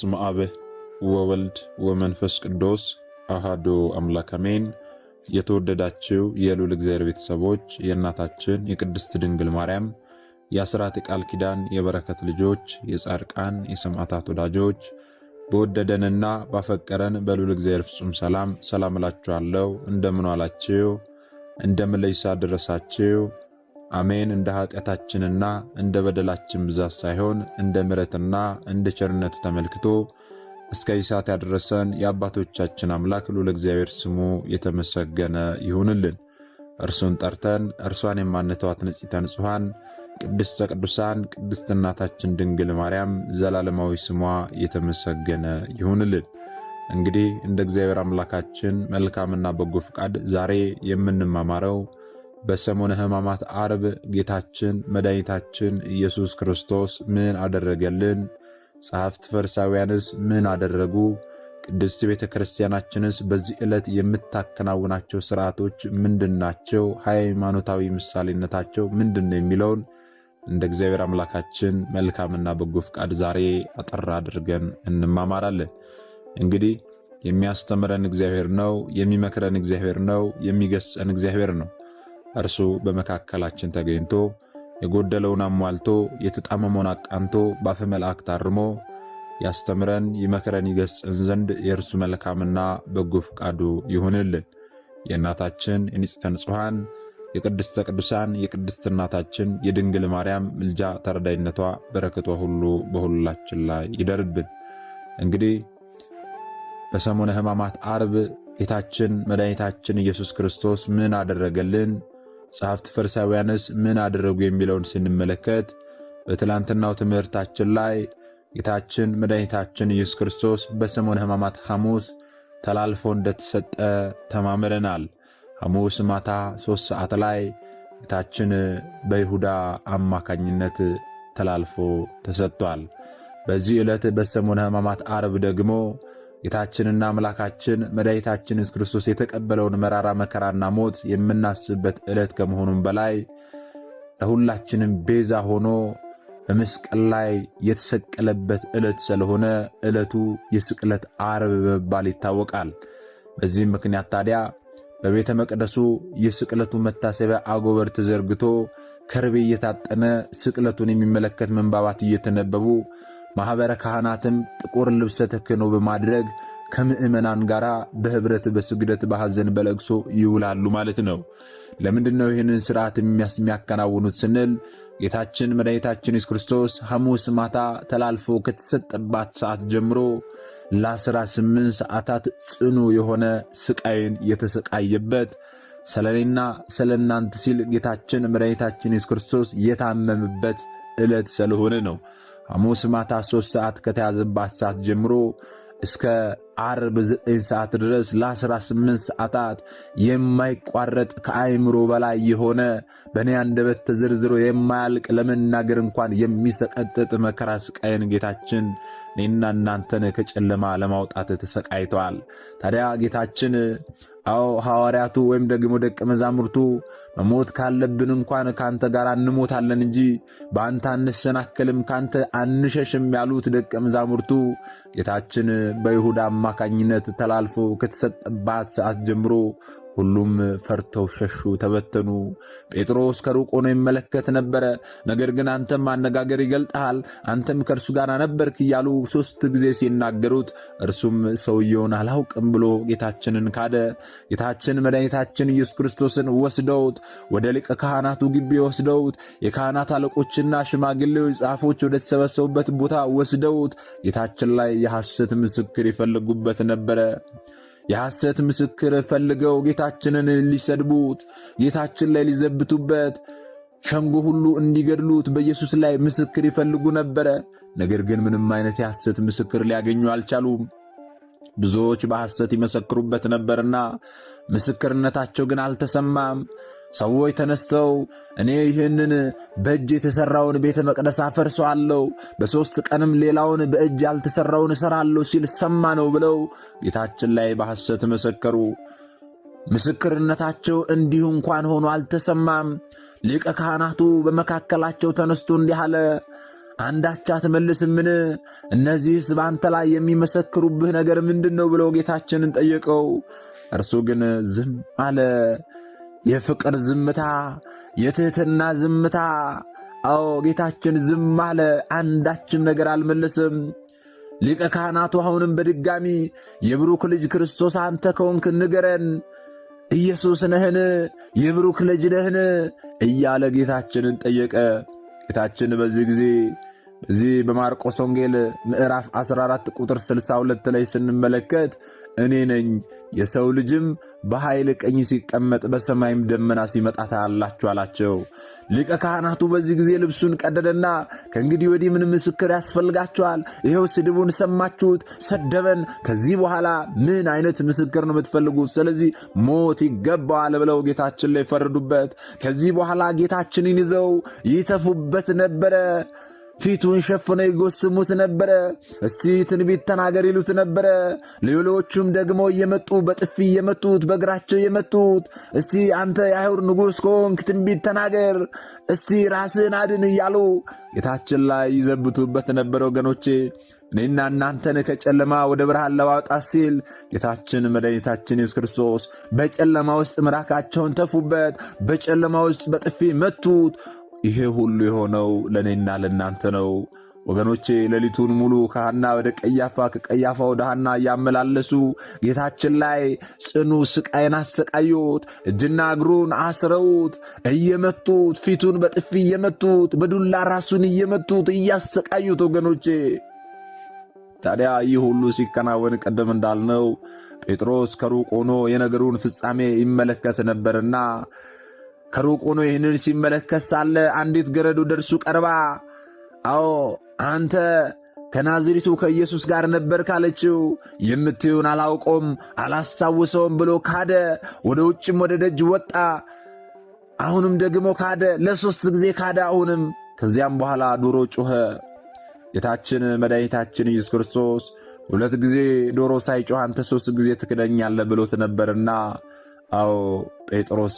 በስመ አብ ወወልድ ወመንፈስ ቅዱስ አሐዱ አምላክ አሜን። የተወደዳችሁ የልዑል እግዚአብሔር ቤተሰቦች የእናታችን የቅድስት ድንግል ማርያም የአስራት ቃል ኪዳን የበረከት ልጆች የጻድቃን የሰማዕታት ወዳጆች በወደደንና ባፈቀረን በልዑል እግዚአብሔር ፍጹም ሰላም እላችኋለሁ። እንደምን ዋላችሁ? እንደምን ለይሳ ደረሳችሁ? አሜን። እንደ ኃጢአታችንና እንደ በደላችን ብዛት ሳይሆን እንደ ምሕረትና እንደ ቸርነቱ ተመልክቶ እስከ ይሳት ያደረሰን የአባቶቻችን አምላክ ልዑል እግዚአብሔር ስሙ የተመሰገነ ይሁንልን። እርሱን ጠርተን እርሷን የማንተዋት ንጽሕተ ንጹሐን ቅድስተ ቅዱሳን ቅድስት እናታችን ድንግል ማርያም ዘላለማዊ ስሟ የተመሰገነ ይሁንልን። እንግዲህ እንደ እግዚአብሔር አምላካችን መልካምና በጎ ፍቃድ ዛሬ የምንማማረው በሰሙነ ሕማማት ዓርብ ጌታችን መድኃኒታችን ኢየሱስ ክርስቶስ ምን አደረገልን? ጸሐፍት ፈሪሳውያንስ ምን አደረጉ? ቅድስት ቤተ ክርስቲያናችንስ በዚህ ዕለት የምታከናውናቸው ሥርዓቶች ምንድናቸው? ሃይማኖታዊ ምሳሌነታቸው ምንድነው? የሚለውን እንደ እግዚአብሔር አምላካችን መልካምና በጎ ፍቃድ ዛሬ አጠር አድርገን እንማማራለን። እንግዲህ የሚያስተምረን እግዚአብሔር ነው፣ የሚመክረን እግዚአብሔር ነው፣ የሚገስጸን እግዚአብሔር ነው። እርሱ በመካከላችን ተገኝቶ የጎደለውን አሟልቶ የተጣመመውን አቃንቶ በአፈ መላእክት አርሞ ያስተምረን ይመክረን ይገስጸን ዘንድ የእርሱ መልካምና በጎ ፍቃዱ ይሁንልን። የእናታችን የንጽሕተ ንጹሐን የቅድስተ ቅዱሳን የቅድስት እናታችን የድንግል ማርያም ምልጃ ተረዳይነቷ በረከቷ ሁሉ በሁላችን ላይ ይደርብን። እንግዲህ በሰሙነ ሕማማት ዓርብ ጌታችን መድኃኒታችን ኢየሱስ ክርስቶስ ምን አደረገልን? ጸሐፍት ፈሪሳውያንስ ምን አደረጉ? የሚለውን ስንመለከት በትላንትናው ትምህርታችን ላይ ጌታችን መድኃኒታችን ኢየሱስ ክርስቶስ በሰሙነ ሕማማት ሐሙስ ተላልፎ እንደተሰጠ ተማምረናል። ሐሙስ ማታ 3 ሰዓት ላይ ጌታችን በይሁዳ አማካኝነት ተላልፎ ተሰጥቷል። በዚህ ዕለት በሰሙነ ሕማማት ዓርብ ደግሞ ጌታችንና አምላካችን መድኃኒታችን ኢየሱስ ክርስቶስ የተቀበለውን መራራ መከራና ሞት የምናስብበት ዕለት ከመሆኑም በላይ ለሁላችንም ቤዛ ሆኖ በመስቀል ላይ የተሰቀለበት ዕለት ስለሆነ ዕለቱ የስቅለት ዓርብ በመባል ይታወቃል። በዚህም ምክንያት ታዲያ በቤተ መቅደሱ የስቅለቱ መታሰቢያ አጎበር ተዘርግቶ ከርቤ እየታጠነ ስቅለቱን የሚመለከት መንባባት እየተነበቡ ማኅበረ ካህናትም ጥቁር ልብሰ ተክህኖ በማድረግ ከምዕመናን ጋር በኅብረት በስግደት በሐዘን በለቅሶ ይውላሉ ማለት ነው። ለምንድነው ይህንን ሥርዓት የሚያከናውኑት ስንል ጌታችን መድኃኒታችን ኢየሱስ ክርስቶስ ሐሙስ ማታ ተላልፎ ከተሰጠባት ሰዓት ጀምሮ ለ18 ሰዓታት ጽኑ የሆነ ስቃይን የተሰቃየበት ስለኔና ስለናንተ ሲል ጌታችን መድኃኒታችን ኢየሱስ ክርስቶስ የታመመበት ዕለት ስለሆነ ነው። ሐሙስ ማታ 3 ሰዓት ከተያዘባት ሰዓት ጀምሮ እስከ ዓርብ 9 ሰዓት ድረስ ለ18 ሰዓታት የማይቋረጥ ከአእምሮ በላይ የሆነ በእኔ አንደበት ተዘርዝሮ የማያልቅ ለመናገር እንኳን የሚሰቀጥጥ መከራ ስቃይን ጌታችን እኔና እናንተን ከጨለማ ለማውጣት ተሰቃይተዋል። ታዲያ ጌታችን ሐዋርያቱ ወይም ደግሞ ደቀ መዛሙርቱ መሞት ካለብን እንኳን ካንተ ጋር እንሞታለን እንጂ በአንተ አንሰናከልም፣ ካንተ አንሸሽም ያሉት ደቀ መዛሙርቱ ጌታችን በይሁዳ አማካኝነት ተላልፎ ከተሰጠባት ሰዓት ጀምሮ ሁሉም ፈርተው ሸሹ፣ ተበተኑ። ጴጥሮስ ከሩቅ ሆኖ ይመለከት ነበረ። ነገር ግን አንተም አነጋገር ይገልጣል፣ አንተም ከእርሱ ጋር ነበርክ እያሉ 3 ጊዜ ሲናገሩት እርሱም ሰውየውን አላውቅም ብሎ ጌታችንን ካደ። ጌታችን መድኃኒታችን ኢየሱስ ክርስቶስን ወስደውት ወደ ሊቀ ካህናቱ ግቢ ወስደውት የካህናት አለቆችና ሽማግሌዎች ጻፎች ወደ ተሰበሰቡበት ቦታ ወስደውት ጌታችን ላይ የሐሰት ምስክር ይፈልጉበት ነበረ። የሐሰት ምስክር ፈልገው ጌታችንን ሊሰድቡት፣ ጌታችን ላይ ሊዘብቱበት፣ ሸንጎ ሁሉ እንዲገድሉት በኢየሱስ ላይ ምስክር ይፈልጉ ነበረ። ነገር ግን ምንም አይነት የሐሰት ምስክር ሊያገኙ አልቻሉም። ብዙዎች በሐሰት ይመሰክሩበት ነበርና ምስክርነታቸው ግን አልተሰማም። ሰዎች ተነስተው እኔ ይህንን በእጅ የተሰራውን ቤተ መቅደስ አፈርሰዋለሁ፣ በ3 ቀንም ሌላውን በእጅ ያልተሰራውን እሰራለሁ ሲል ሰማ ነው ብለው ጌታችን ላይ በሐሰት መሰከሩ። ምስክርነታቸው እንዲሁ እንኳን ሆኖ አልተሰማም። ሊቀ ካህናቱ በመካከላቸው ተነስቶ እንዲህ አለ፣ አንዳች አትመልስምን? እነዚህስ በአንተ ላይ የሚመሰክሩብህ ነገር ምንድነው? ብለው ጌታችንን ጠየቀው። እርሱ ግን ዝም አለ። የፍቅር ዝምታ፣ የትህትና ዝምታ። አዎ ጌታችን ዝም አለ፣ አንዳችም ነገር አልመለስም። ሊቀ ካህናቱ አሁንም በድጋሚ የብሩክ ልጅ ክርስቶስ አንተ ከሆንክ ንገረን፣ ኢየሱስ ነህን? የብሩክ ልጅ ነህን? እያለ ጌታችንን ጠየቀ። ጌታችን በዚህ ጊዜ በዚህ በማርቆስ ወንጌል ምዕራፍ 14 ቁጥር 62 ላይ ስንመለከት እኔ ነኝ፣ የሰው ልጅም በኃይል ቀኝ ሲቀመጥ በሰማይም ደመና ሲመጣ ታያላችሁ አላቸው። ሊቀ ካህናቱ በዚህ ጊዜ ልብሱን ቀደደና ከእንግዲህ ወዲህ ምን ምስክር ያስፈልጋችኋል? ይኸው ስድቡን ሰማችሁት፣ ሰደበን። ከዚህ በኋላ ምን አይነት ምስክር ነው የምትፈልጉት? ስለዚህ ሞት ይገባዋል ብለው ጌታችን ላይ ፈረዱበት። ከዚህ በኋላ ጌታችንን ይዘው ይተፉበት ነበረ። ፊቱን ሸፍነው ይጎስሙት ነበረ። እስቲ ትንቢት ተናገር ይሉት ነበረ። ሌሎቹም ደግሞ እየመጡ በጥፊ እየመቱት፣ በእግራቸው እየመቱት፣ እስቲ አንተ የአይሁድ ንጉሥ ከሆንክ ትንቢት ተናገር፣ እስቲ ራስህን አድን እያሉ ጌታችን ላይ ይዘብቱበት ነበረ። ወገኖቼ እኔና እናንተን ከጨለማ ወደ ብርሃን ለማውጣት ሲል ጌታችን መድኃኒታችን ኢየሱስ ክርስቶስ በጨለማ ውስጥ ምራቃቸውን ተፉበት፣ በጨለማ ውስጥ በጥፊ መቱት። ይሄ ሁሉ የሆነው ለእኔና ለእናንተ ነው ወገኖቼ። ሌሊቱን ሙሉ ከሐና ወደ ቀያፋ፣ ከቀያፋ ወደ ሐና እያመላለሱ ጌታችን ላይ ጽኑ ስቃይን አሰቃዩት። እጅና እግሩን አስረውት እየመቱት፣ ፊቱን በጥፊ እየመቱት፣ በዱላ ራሱን እየመቱት እያሰቃዩት ወገኖቼ። ታዲያ ይህ ሁሉ ሲከናወን ቀደም እንዳልነው ጴጥሮስ ከሩቅ ሆኖ የነገሩን ፍጻሜ ይመለከት ነበርና ከሩቅ ሆኖ ይህንን ሲመለከት ሳለ አንዲት ገረድ ወደ እርሱ ቀርባ አዎ አንተ ከናዝሬቱ ከኢየሱስ ጋር ነበር ካለችው፣ የምትዩን አላውቀውም አላስታውሰውም ብሎ ካደ። ወደ ውጭም ወደ ደጅ ወጣ። አሁንም ደግሞ ካደ። ለ3 ጊዜ ካደ አሁንም። ከዚያም በኋላ ዶሮ ጮኸ። ጌታችን መድኃኒታችን ኢየሱስ ክርስቶስ 2 ጊዜ ዶሮ ሳይጮህ አንተ 3 ጊዜ ትክደኛለህ ብሎት ነበርና አዎ ጴጥሮስ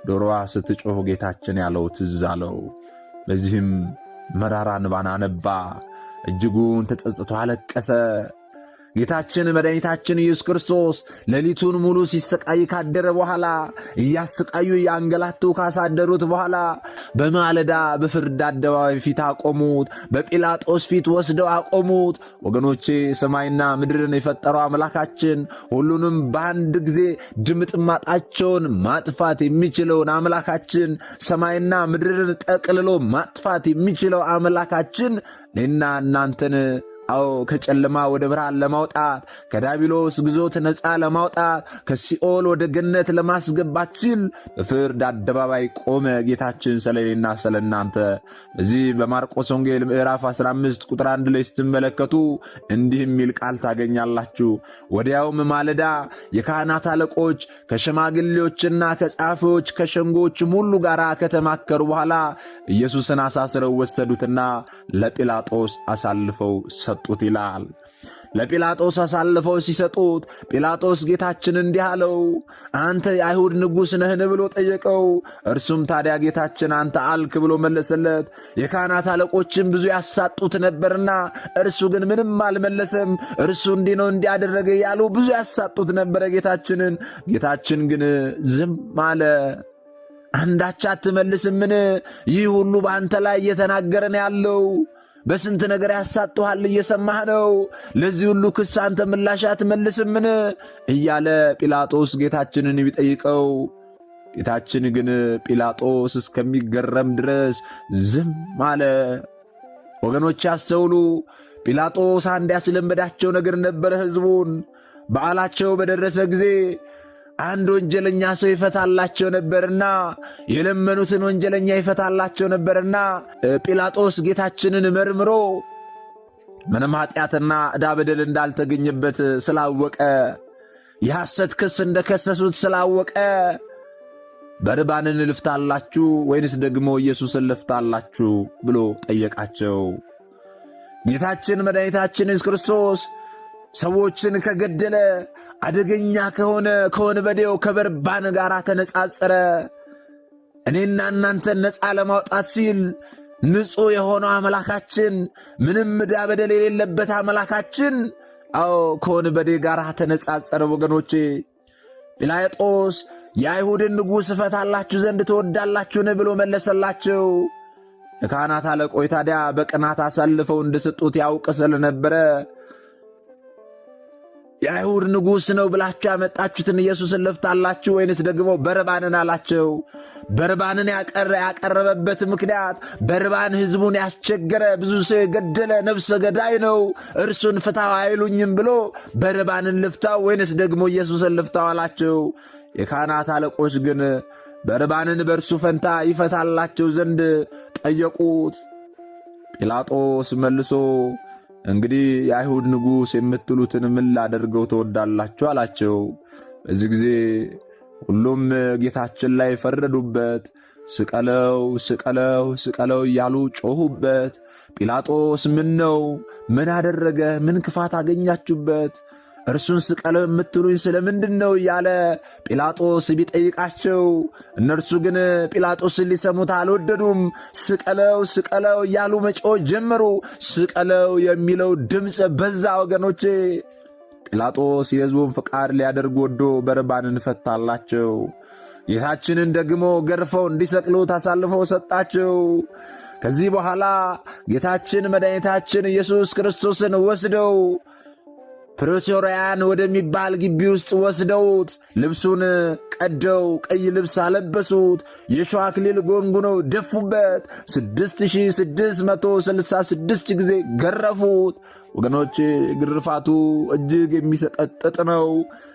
ዶሮዋ ስትጮህ ጌታችን ያለው ትዝ አለው። በዚህም መራራ እንባን አነባ፣ እጅጉን ተጸጽቶ አለቀሰ። ጌታችን መድኃኒታችን ኢየሱስ ክርስቶስ ሌሊቱን ሙሉ ሲሰቃይ ካደረ በኋላ እያሰቃዩ እያንገላቱ ካሳደሩት በኋላ በማለዳ በፍርድ አደባባይ ፊት አቆሙት። በጲላጦስ ፊት ወስደው አቆሙት። ወገኖቼ ሰማይና ምድርን የፈጠረው አምላካችን ሁሉንም በአንድ ጊዜ ድምጥማጣቸውን ማጥፋት የሚችለውን አምላካችን፣ ሰማይና ምድርን ጠቅልሎ ማጥፋት የሚችለው አምላካችን እኔና እናንተን አዎ ከጨለማ ወደ ብርሃን ለማውጣት፣ ከዲያብሎስ ግዞት ነፃ ለማውጣት፣ ከሲኦል ወደ ገነት ለማስገባት ሲል በፍርድ አደባባይ ቆመ ጌታችን ስለኔና ስለናንተ። በዚህ በማርቆስ ወንጌል ምዕራፍ 15 ቁጥር 1 ላይ ስትመለከቱ እንዲህ የሚል ቃል ታገኛላችሁ። ወዲያውም ማለዳ የካህናት አለቆች ከሽማግሌዎችና ከጻፎች ከሸንጎችም ሁሉ ጋር ከተማከሩ በኋላ ኢየሱስን አሳስረው ወሰዱትና ለጲላጦስ አሳልፈው ሰጡት ይላል። ለጲላጦስ አሳልፈው ሲሰጡት ጲላጦስ ጌታችን እንዲህ አለው፣ አንተ የአይሁድ ንጉሥ ነህን ብሎ ጠየቀው። እርሱም ታዲያ ጌታችን አንተ አልክ ብሎ መለሰለት። የካህናት አለቆችም ብዙ ያሳጡት ነበርና እርሱ ግን ምንም አልመለሰም። እርሱ እንዲህ ነው እንዲያደረገ ያሉ ብዙ ያሳጡት ነበረ ጌታችንን። ጌታችን ግን ዝም አለ። አንዳች አትመልስምን? ይህ ሁሉ በአንተ ላይ እየተናገረን ያለው በስንት ነገር ያሳጡሃል፣ እየሰማህ ነው። ለዚህ ሁሉ ክስ አንተ ምላሽ አትመልስምን? እያለ ጲላጦስ ጌታችንን ቢጠይቀው፣ ጌታችን ግን ጲላጦስ እስከሚገረም ድረስ ዝም አለ። ወገኖች ያስተውሉ። ጲላጦስ አንድ ያስለመዳቸው ነገር ነበረ። ሕዝቡን በዓላቸው በደረሰ ጊዜ አንድ ወንጀለኛ ሰው ይፈታላቸው ነበርና የለመኑትን ወንጀለኛ ይፈታላቸው ነበርና ጲላጦስ ጌታችንን መርምሮ ምንም ኃጢአትና ዕዳ በደል እንዳልተገኘበት ስላወቀ፣ የሐሰት ክስ እንደከሰሱት ስላወቀ በርባንን ልፍታላችሁ ወይንስ ደግሞ ኢየሱስን ልፍታላችሁ ብሎ ጠየቃቸው። ጌታችን መድኃኒታችን ኢየሱስ ክርስቶስ ሰዎችን ከገደለ አደገኛ ከሆነ ከወንበዴው ከበርባን ጋር ተነጻጸረ። እኔና እናንተን ነፃ ለማውጣት ሲል ንጹሕ የሆነው አምላካችን፣ ምንም ዕዳ በደል የሌለበት አምላካችን ከወንበዴ ጋር ተነጻጸረ። ወገኖቼ ጲላጦስ የአይሁድን ንጉሥ እፈታላችሁ ዘንድ ትወዳላችሁን ብሎ መለሰላቸው። የካህናት አለቆች ታዲያ በቅናት አሳልፈው እንደሰጡት ያውቅ ስለነበረ የአይሁድ ንጉሥ ነው ብላችሁ ያመጣችሁትን ኢየሱስን ልፍታላችሁ ወይንስ ደግሞ በርባንን አላቸው። በርባንን ያቀረበበት ምክንያት በርባን ሕዝቡን ያስቸገረ፣ ብዙ ሰው የገደለ ነፍሰ ገዳይ ነው፣ እርሱን ፍታው አይሉኝም ብሎ በርባንን ልፍታው ወይንስ ደግሞ ኢየሱስን ልፍታው አላቸው። የካህናት አለቆች ግን በርባንን በእርሱ ፈንታ ይፈታላቸው ዘንድ ጠየቁት። ጲላጦስ መልሶ እንግዲህ የአይሁድ ንጉሥ የምትሉትን ምን ላደርገው ትወዳላችሁ አላቸው። በዚህ ጊዜ ሁሉም ጌታችን ላይ ፈረዱበት። ስቀለው፣ ስቀለው፣ ስቀለው እያሉ ጮኹበት። ጲላጦስ ምን ነው? ምን አደረገ? ምን ክፋት አገኛችሁበት? እርሱን ስቀለው የምትሉኝ ስለምንድን ነው እያለ ጲላጦስ ቢጠይቃቸው፣ እነርሱ ግን ጲላጦስን ሊሰሙት አልወደዱም። ስቀለው ስቀለው እያሉ መጮህ ጀመሩ። ስቀለው የሚለው ድምፅ በዛ። ወገኖቼ ጲላጦስ የሕዝቡን ፍቃድ ሊያደርግ ወዶ በርባንን ፈታላቸው። ጌታችንን ደግሞ ገርፈው እንዲሰቅሉት አሳልፈው ሰጣቸው። ከዚህ በኋላ ጌታችን መድኃኒታችን ኢየሱስ ክርስቶስን ወስደው ፕሬቶሪያን ወደሚባል ግቢ ውስጥ ወስደውት ልብሱን ቀደው ቀይ ልብስ አለበሱት። የሾህ አክሊል ጎንጉነው ደፉበት። 6666 ጊዜ ገረፉት። ወገኖቼ ግርፋቱ እጅግ የሚሰቀጥጥ ነው።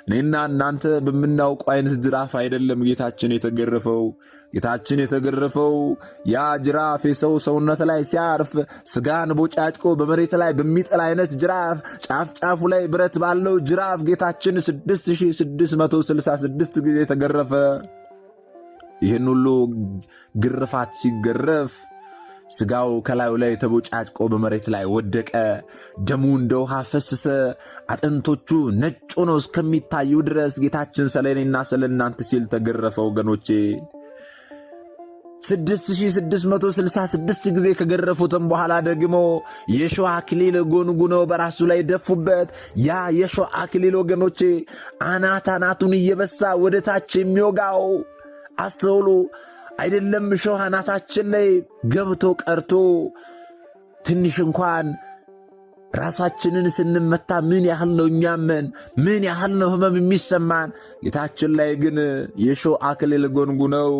እኔና እናንተ በምናውቀው አይነት ጅራፍ አይደለም ጌታችን የተገረፈው። ጌታችን የተገረፈው ያ ጅራፍ የሰው ሰውነት ላይ ሲያርፍ ስጋን ቦጫጭቆ በመሬት ላይ በሚጥል አይነት ጅራፍ፣ ጫፍ ጫፉ ላይ ብረት ባለው ጅራፍ ጌታችን 6666 ጊዜ ተገረፈ። ይህን ሁሉ ግርፋት ሲገረፍ ስጋው ከላዩ ላይ ተቦጫጭቆ በመሬት ላይ ወደቀ። ደሙ እንደ ውሃ ፈሰሰ። አጥንቶቹ ነጭ ሆነው እስከሚታዩ ድረስ ጌታችን ስለ እኔና ስለ እናንተ ሲል ተገረፈ። ወገኖቼ 6666 ጊዜ ከገረፉትም በኋላ ደግሞ የሾህ አክሊል ጎንጉነው በራሱ ላይ ደፉበት። ያ የሾህ አክሊል ወገኖቼ አናቱን እየበሳ ወደ ታች የሚወጋው አስተውሉ። አይደለም እሾህ አናታችን ላይ ገብቶ ቀርቶ ትንሽ እንኳን ራሳችንን ስንመታ ምን ያህል ነው እኛመን፣ ምን ያህል ነው ህመም የሚሰማን። ጌታችን ላይ ግን የሾህ አክሊል ጎንጉነው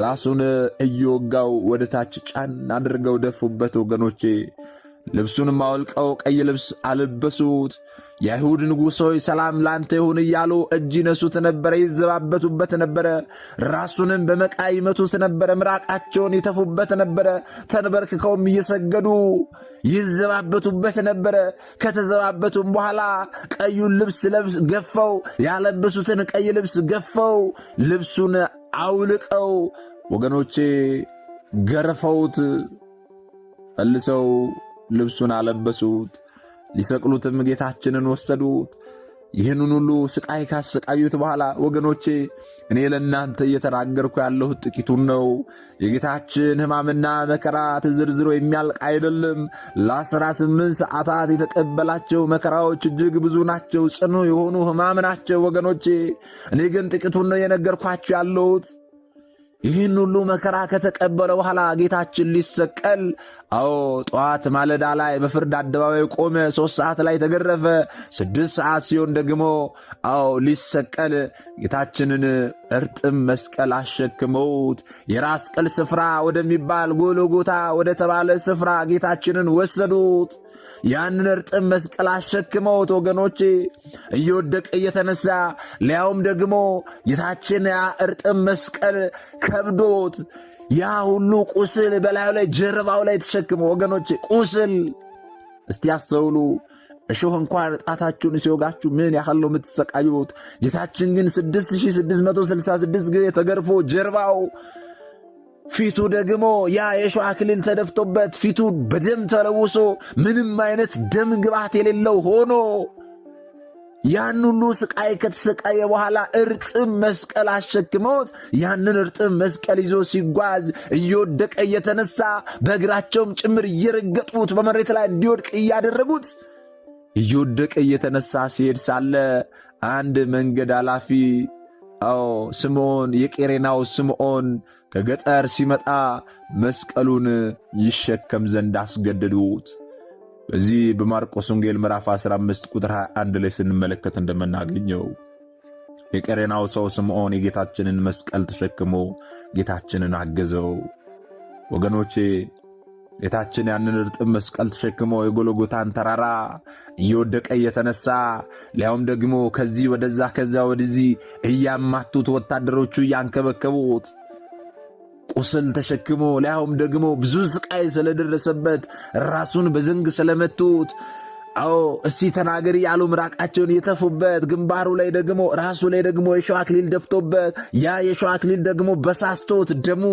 ራሱን እየወጋው ወደ ታች ጫን አድርገው ደፉበት። ወገኖቼ ልብሱንም አውልቀው ቀይ ልብስ አለበሱት። የአይሁድ ንጉሥ ሆይ ሰላም ላንተ ይሁን እያሉ እጅ ይነሱት ነበረ፣ ይዘባበቱበት ነበረ። ራሱንም በመቃ ይመቱት ነበረ፣ ምራቃቸውን ይተፉበት ነበረ። ተንበርክከውም እየሰገዱ ይዘባበቱበት ነበረ። ከተዘባበቱም በኋላ ቀዩን ልብስ ገፈው፣ ያለበሱትን ቀይ ልብስ ገፈው፣ ልብሱን አውልቀው ወገኖቼ ገርፈውት መልሰው ልብሱን አለበሱት። ሊሰቅሉትም ጌታችንን ወሰዱት። ይህንን ሁሉ ስቃይ ካሰቃዩት በኋላ ወገኖቼ እኔ ለእናንተ እየተናገርኩ ያለሁት ጥቂቱን ነው። የጌታችን ሕማምና መከራ ተዘርዝሮ የሚያልቅ አይደለም። ለ18 ሰዓታት የተቀበላቸው መከራዎች እጅግ ብዙ ናቸው። ጽኑ የሆኑ ሕማም ናቸው ወገኖቼ። እኔ ግን ጥቂቱን ነው የነገርኳችሁ ያለሁት። ይህን ሁሉ መከራ ከተቀበለ በኋላ ጌታችን ሊሰቀል ጠዋት ማለዳ ላይ በፍርድ አደባባይ ቆመ። 3 ሰዓት ላይ ተገረፈ። 6 ሰዓት ሲሆን ደግሞ ሊሰቀል ጌታችንን እርጥብ መስቀል አሸክመውት የራስ ቅል ስፍራ ወደሚባል ጎልጎታ ወደ ተባለ ስፍራ ጌታችንን ወሰዱት። ያንን እርጥብ መስቀል አሸክመውት ወገኖቼ እየወደቀ እየተነሳ ሊያውም ደግሞ ጌታችን ያ እርጥብ መስቀል ከብዶት ያ ሁሉ ቁስል በላዩ ላይ ጀርባው ላይ ተሸክመው ወገኖቼ ቁስል እስቲ ያስተውሉ። እሾህ እንኳን ጣታችሁን ሲወጋችሁ ምን ያህል ነው የምትሰቃዩት? ጌታችን ግን 6666 ጊዜ ተገርፎ ጀርባው ፊቱ ደግሞ ያ የሾህ አክሊል ተደፍቶበት ፊቱ በደም ተለውሶ ምንም አይነት ደም ግባት የሌለው ሆኖ ያን ሁሉ ስቃይ ከተሰቃየ በኋላ እርጥብ መስቀል አሸክመውት ያንን እርጥብ መስቀል ይዞ ሲጓዝ እየወደቀ እየተነሳ በእግራቸውም ጭምር እየረገጡት በመሬት ላይ እንዲወድቅ እያደረጉት እየወደቀ እየተነሳ ሲሄድ ሳለ አንድ መንገድ አላፊ ስምዖን የቄሬናው ስምዖን ከገጠር ሲመጣ መስቀሉን ይሸከም ዘንድ አስገደዱት። በዚህ በማርቆስ ወንጌል ምዕራፍ 15 ቁጥር 21 ላይ ስንመለከት እንደምናገኘው የቄሬናው ሰው ስምዖን የጌታችንን መስቀል ተሸክሞ ጌታችንን አገዘው። ወገኖቼ ጌታችን ያንን እርጥብ መስቀል ተሸክሞ የጎልጎታን ተራራ እየወደቀ እየተነሳ ሊያውም ደግሞ ከዚህ ወደዛ ከዛ ወደዚህ እያማቱት ወታደሮቹ እያንከበከቡት ቁስል ተሸክሞ ሊያውም ደግሞ ብዙ ስቃይ ስለደረሰበት ራሱን በዘንግ ስለመቱት እስቲ ተናገሪ ያሉ ምራቃቸውን የተፉበት ግንባሩ ላይ ደግሞ ራሱ ላይ ደግሞ የሸዋ አክሊል ደፍቶበት ያ የሸዋ አክሊል ደግሞ በሳስቶት ደሙ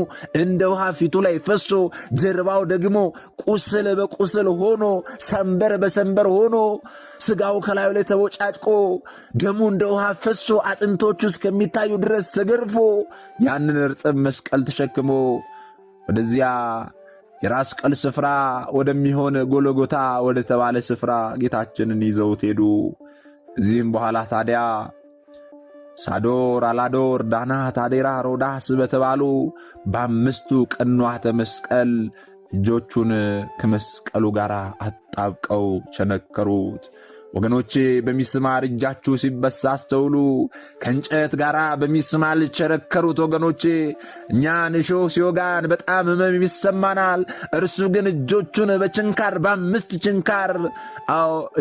እንደ ውሃ ፊቱ ላይ ፈሶ ጀርባው ደግሞ ቁስል በቁስል ሆኖ ሰንበር በሰንበር ሆኖ ስጋው ከላዩ ላይ ተቦጫጭቆ ደሙ እንደ ውሃ ፈሶ አጥንቶቹ እስከሚታዩ ድረስ ተገርፎ ያንን እርጥብ መስቀል ተሸክሞ ወደዚያ የራስ ቅል ስፍራ ወደሚሆን ጎልጎታ ወደ ተባለ ስፍራ ጌታችንን ይዘውት ሄዱ። እዚህም በኋላ ታዲያ ሳዶር፣ አላዶር፣ ዳናት፣ አዴራ፣ ሮዳስ በተባሉ በአምስቱ ቅንዋተ መስቀል እጆቹን ከመስቀሉ ጋር አጣብቀው ቸነከሩት። ወገኖቼ በሚስማር እጃችሁ ሲበሳ አስተውሉ። ከእንጨት ጋር በሚስማር ቸረከሩት። ወገኖቼ እኛን እሾህ ሲወጋን በጣም ሕመም ይሰማናል። እርሱ ግን እጆቹን በችንካር በአምስት ችንካር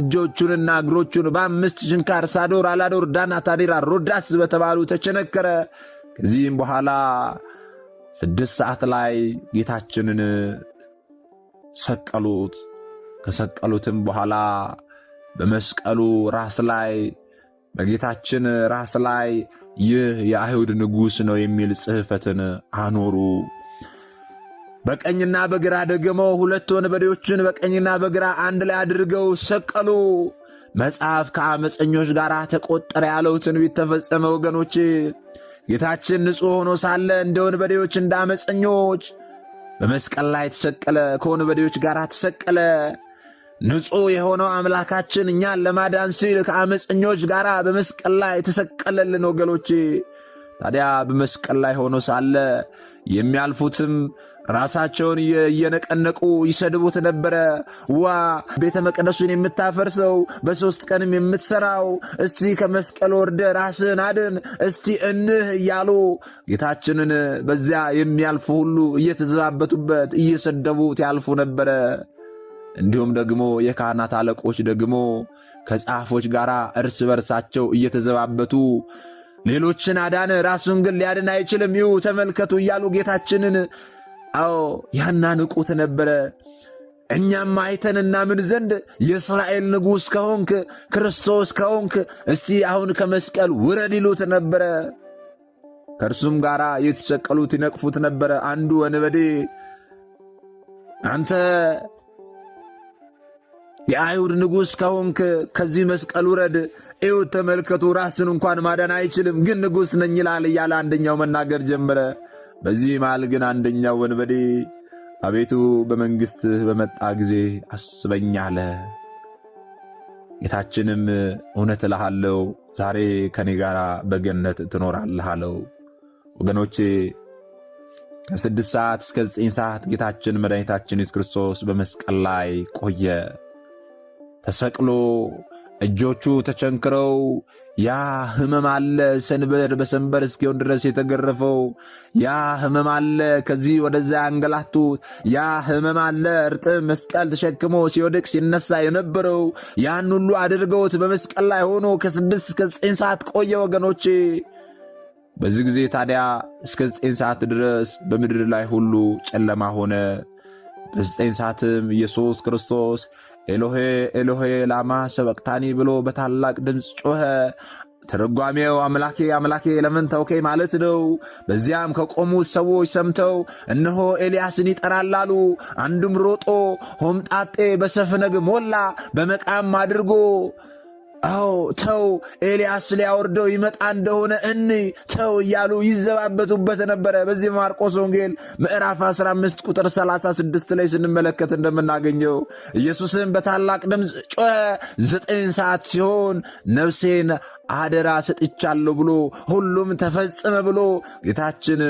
እጆቹንና እግሮቹን በአምስት ችንካር ሳዶር፣ አላዶር፣ ዳናት፣ አዴራ፣ ሮዳስ በተባሉ ተቸነከረ። ከዚህም በኋላ 6 ሰዓት ላይ ጌታችንን ሰቀሉት። ከሰቀሉትም በኋላ በመስቀሉ ራስ ላይ በጌታችን ራስ ላይ ይህ የአይሁድ ንጉሥ ነው የሚል ጽሕፈትን አኖሩ። በቀኝና በግራ ደግሞ 2 ወንበዴዎችን በቀኝና በግራ አንድ ላይ አድርገው ሰቀሉ። መጽሐፍ ከአመፀኞች ጋር ተቆጠረ ያለው ትንቢት ተፈጸመ። ወገኖቼ ጌታችን ንጹሕ ሆኖ ሳለ እንደ ወንበዴዎች እንደ አመፀኞች በመስቀል ላይ ተሰቀለ። ከወንበዴዎች ጋር ተሰቀለ። ንጹሕ የሆነው አምላካችን እኛን ለማዳን ሲል ከአመፀኞች ጋር በመስቀል ላይ ተሰቀለልን። ወገኖቼ ታዲያ በመስቀል ላይ ሆኖ ሳለ የሚያልፉትም ራሳቸውን እየነቀነቁ ይሰድቡት ነበረ። ዋ ቤተ መቅደሱን የምታፈርሰው በ3 ቀንም የምትሠራው እስቲ ከመስቀል ወርደ ራስን አድን እስቲ እንህ እያሉ ጌታችንን በዚያ የሚያልፉ ሁሉ እየተዘባበቱበት እየሰደቡት ያልፉ ነበረ። እንዲሁም ደግሞ የካህናት አለቆች ደግሞ ከጻፎች ጋር እርስ በርሳቸው እየተዘባበቱ ሌሎችን አዳነ፣ ራሱን ግን ሊያድን አይችልም፣ ይሁ ተመልከቱ እያሉ ጌታችንን ያናንቁት ነበረ። እኛም አይተን እናምን ዘንድ የእስራኤል ንጉሥ ከሆንክ ክርስቶስ ከሆንክ እስቲ አሁን ከመስቀል ውረድ ይሉት ነበረ። ከእርሱም ጋር የተሰቀሉት ይነቅፉት ነበረ። አንዱ ወንበዴ አንተ የአይሁድ ንጉሥ ከሆንክ ከዚህ መስቀል ውረድ፣ እዩት ተመልከቱ፣ ራስን እንኳን ማዳን አይችልም፣ ግን ንጉሥ ነኝ ይላል እያለ አንደኛው መናገር ጀመረ። በዚህ መሃል ግን አንደኛው ወንበዴ አቤቱ በመንግሥትህ በመጣ ጊዜ አስበኝ አለ። ጌታችንም እውነት እልሃለሁ ዛሬ ከኔ ጋር በገነት ትኖራለህ አለው። ወገኖቼ ከ6 ሰዓት እስከ 9 ሰዓት ጌታችን መድኃኒታችን ኢየሱስ ክርስቶስ በመስቀል ላይ ቆየ። ተሰቅሎ እጆቹ ተቸንክረው ያ ሕመም አለ፣ ሰንበር በሰንበር እስኪሆን ድረስ የተገረፈው ያ ሕመም አለ፣ ከዚህ ወደዛ ያንገላቱት ያ ሕመም አለ፣ እርጥብ መስቀል ተሸክሞ ሲወድቅ ሲነሳ የነበረው ያን ሁሉ አድርገውት በመስቀል ላይ ሆኖ ከ6 እስከ 9 ሰዓት ቆየ። ወገኖቼ በዚህ ጊዜ ታዲያ እስከ 9 ሰዓት ድረስ በምድር ላይ ሁሉ ጨለማ ሆነ። በ9 ሰዓትም ኢየሱስ ክርስቶስ ኤሎሄ ኤሎሄ ላማ ሰበቅታኒ ብሎ በታላቅ ድምፅ ጮኸ። ተረጓሜው አምላኬ አምላኬ ለምን ተውከኝ ማለት ነው። በዚያም ከቆሙት ሰዎች ሰምተው እነሆ ኤልያስን ይጠራል አሉ። አንዱም ሮጦ ሆምጣጤ በሰፍነግ ሞላ፣ በመቃም አድርጎ አዎ ተው፣ ኤልያስ ሊያወርደው ይመጣ እንደሆነ ተው እያሉ ይዘባበቱበት ነበረ። በዚህ ማርቆስ ወንጌል ምዕራፍ 15 ቁጥር 36 ላይ ስንመለከት እንደምናገኘው ኢየሱስም በታላቅ ድምፅ ጮኸ። 9 ሰዓት ሲሆን ነፍሴን አደራ ሰጥቻለሁ ብሎ ሁሉም ተፈጸመ ብሎ ጌታችን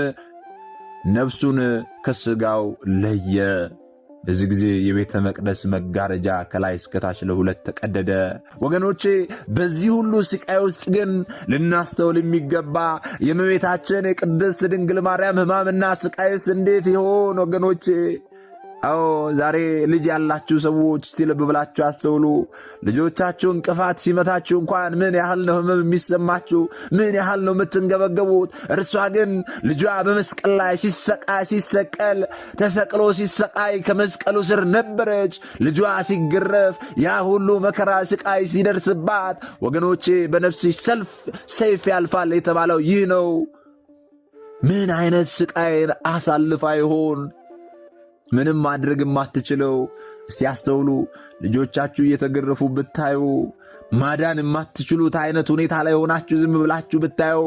ነፍሱን ከሥጋው ለየ። በዚህ ጊዜ የቤተ መቅደስ መጋረጃ ከላይ እስከታች ለሁለት ተቀደደ። ወገኖቼ በዚህ ሁሉ ስቃይ ውስጥ ግን ልናስተውል የሚገባ የእመቤታችን የቅድስት ድንግል ማርያም ሕማምና ስቃይስ እንዴት ይሆን? ወገኖቼ አዎ ዛሬ ልጅ ያላችሁ ሰዎች እስቲ ልብ ብላችሁ አስተውሉ። ልጆቻችሁ እንቅፋት ሲመታችሁ እንኳን ምን ያህል ነው ሕመም የሚሰማችሁ? ምን ያህል ነው የምትንገበገቡት? እርሷ ግን ልጇ በመስቀል ላይ ሲሰቀል ተሰቅሎ ሲሰቃይ ከመስቀሉ ስር ነበረች። ልጇ ሲገረፍ ያ ሁሉ መከራ ስቃይ ሲደርስባት ወገኖቼ በነፍስሽ ሰይፍ ያልፋል የተባለው ይህ ነው። ምን አይነት ስቃይን አሳልፋ ይሆን ምንም ማድረግ የማትችለው? እስቲ አስተውሉ። ልጆቻችሁ እየተገረፉ ብታዩ፣ ማዳን የማትችሉት አይነት ሁኔታ ላይ ሆናችሁ ዝም ብላችሁ ብታዩ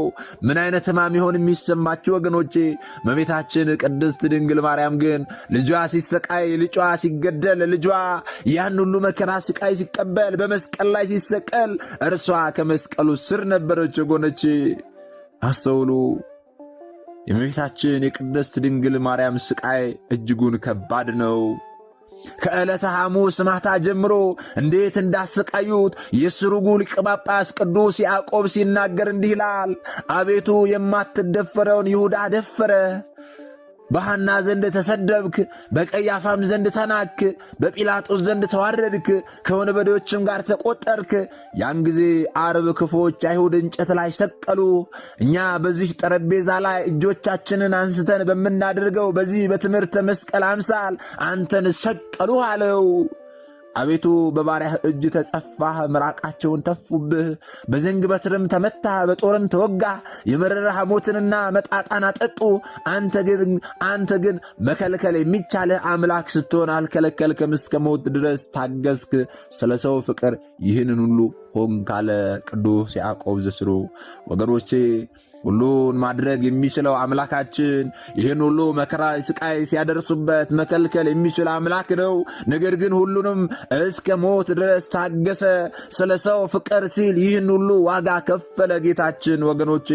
ምን አይነት ሕማም ይሆን የሚሰማችሁ ወገኖቼ? እመቤታችን ቅድስት ድንግል ማርያም ግን ልጇ ሲሰቃይ፣ ልጇ ሲገደል፣ ልጇ ያን ሁሉ መከራ ስቃይ ሲቀበል በመስቀል ላይ ሲሰቀል እርሷ ከመስቀሉ ስር ነበረች። ወገኖቼ አስተውሉ። የእመቤታችን የቅድስት ድንግል ማርያም ስቃይ እጅጉን ከባድ ነው። ከዕለተ ሐሙስ ማታ ጀምሮ እንዴት እንዳሰቃዩት የስሩጉ ሊቀ ጳጳስ ቅዱስ ያዕቆብ ሲናገር እንዲህ ይላል። አቤቱ የማትደፈረውን ይሁዳ ደፈረ። በሐና ዘንድ ተሰደብክ፣ በቀያፋም ዘንድ ተናክ፣ በጲላጦስ ዘንድ ተዋረድክ፣ ከወንበዴዎችም ጋር ተቆጠርክ። ያን ጊዜ ዓርብ ክፎች አይሁድ እንጨት ላይ ሰቀሉ። እኛ በዚህ ጠረጴዛ ላይ እጆቻችንን አንስተን በምናደርገው በዚህ በትምህርተ መስቀል አምሳል አንተን ሰቀሉ አለው። አቤቱ በባሪያህ እጅ ተጸፋህ፣ ምራቃቸውን ተፉብህ፣ በዘንግ በትርም ተመታህ፣ በጦርም ተወጋህ፣ የመረረ ሐሞትንና መጣጣን አጠጡ። አንተ ግን መከልከል የሚቻልህ አምላክ ስትሆን አልከለከልክም፣ እስከ ሞት ድረስ ታገስክ። ስለ ሰው ፍቅር ይህንን ሁሉ ሆን ካለ ቅዱስ ያዕቆብ ዘስሩግ። ወገኖቼ ሁሉን ማድረግ የሚችለው አምላካችን ይህን ሁሉ መከራ ስቃይ ሲያደርሱበት መከልከል የሚችል አምላክ ነው። ነገር ግን ሁሉንም እስከ ሞት ድረስ ታገሰ። ስለ ሰው ፍቅር ሲል ይህን ሁሉ ዋጋ ከፈለ ጌታችን። ወገኖቼ